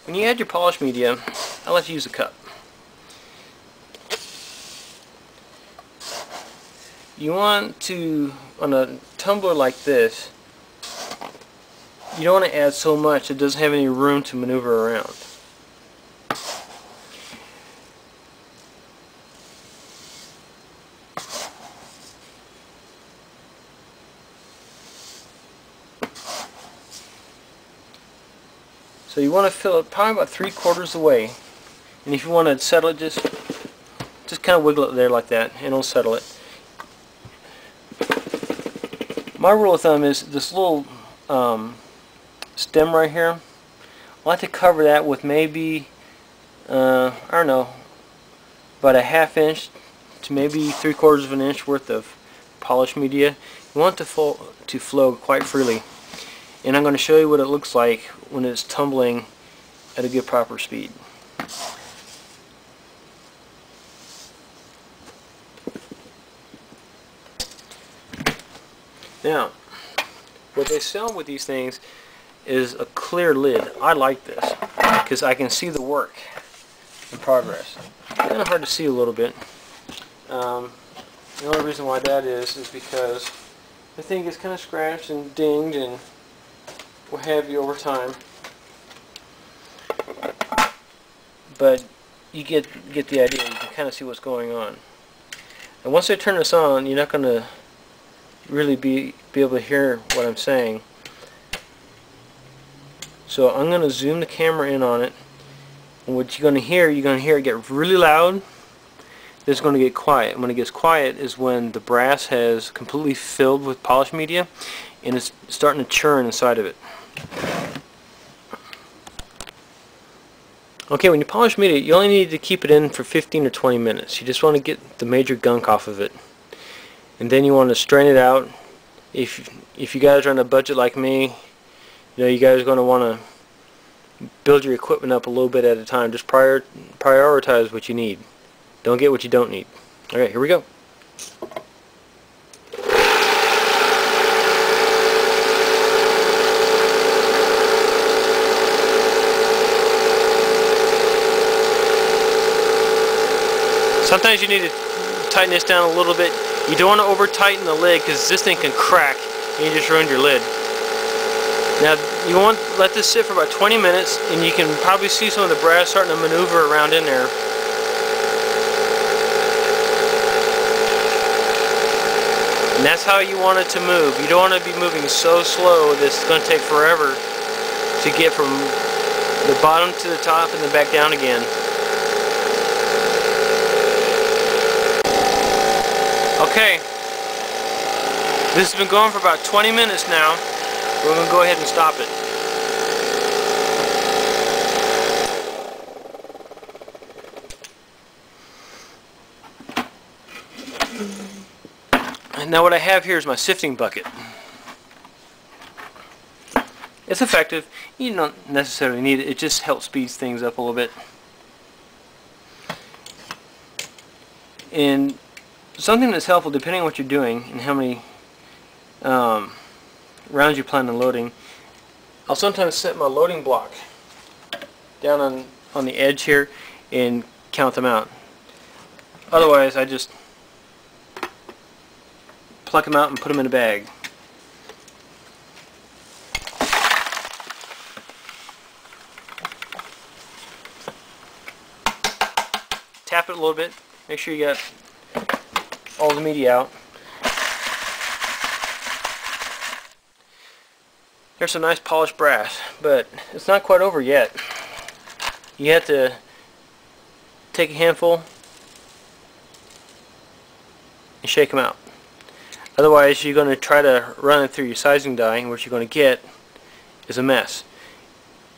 When you add your polish media, I like to use a cup. You want to, on a tumbler like this, you don't want to add so much it doesn't have any room to maneuver around. So you want to fill it probably about 3/4 of the way, and if you want to settle it, just kind of wiggle it there like that, and it'll settle it. My rule of thumb is this little stem right here. I like to cover that with maybe I don't know, about a 1/2 inch to maybe 3/4 of an inch worth of polish media. You want it to flow quite freely. And I'm going to show you what it looks like when it's tumbling at a good proper speed. Now, what they sell with these things is a clear lid. I like this because I can see the work in progress. Kind of hard to see a little bit. The only reason why that is because the thing gets kind of scratched and dinged and what have you over time, but you get the idea. You can kind of see what's going on. And once I turn this on, you're not going to really be able to hear what I'm saying. So I'm going to zoom the camera in on it, and what you're going to hear it get really loud. Then it's going to get quiet. And when it gets quiet is when the brass has completely filled with polish media and it's starting to churn inside of it. Okay, when you polish media, you only need to keep it in for 15 or 20 minutes. You just want to get the major gunk off of it. And then you want to strain it out. If you guys are on a budget like me, you guys are going to want to build your equipment up a little bit at a time. Just prioritize what you need. Don't get what you don't need. Alright, here we go. Sometimes you need to tighten this down a little bit. You don't want to over tighten the lid because this thing can crack and you just ruined your lid. Now you want to let this sit for about 20 minutes and you can probably see some of the brass starting to maneuver around in there. And that's how you want it to move. You don't want to be moving so slow that it's going to take forever to get from the bottom to the top and then back down again. Okay, this has been going for about 20 minutes now. We're going to go ahead and stop it. And now what I have here is my sifting bucket. It's effective. You don't necessarily need it. It just helps speed things up a little bit. And something that's helpful, depending on what you're doing and how many rounds you plan on loading, I'll sometimes set my loading block down on the edge here and count them out. Otherwise, I just pluck them out and put them in a bag. Tap it a little bit, make sure you got all the media out. There's some nice polished brass, but it's not quite over yet. You have to take a handful and shake them out. Otherwise, you're going to try to run it through your sizing die, and what you're going to get is a mess.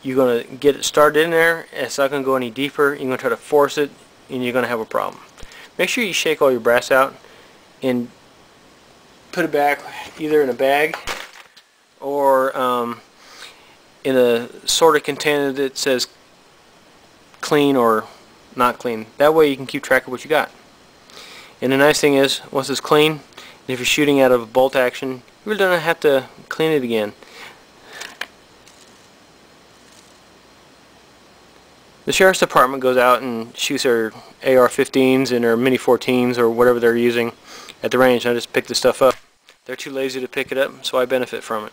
You're going to get it started in there, and it's not going to go any deeper. You're going to try to force it, and you're going to have a problem. Make sure you shake all your brass out and put it back either in a bag or in a sort of container that says clean or not clean. That way you can keep track of what you got. And the nice thing is, once it's clean, if you're shooting out of a bolt action, you really don't have to clean it again. The Sheriff's Department goes out and shoots their AR-15s and their Mini 14s or whatever they're using at the range, and I just pick the stuff up. They're too lazy to pick it up, so I benefit from it.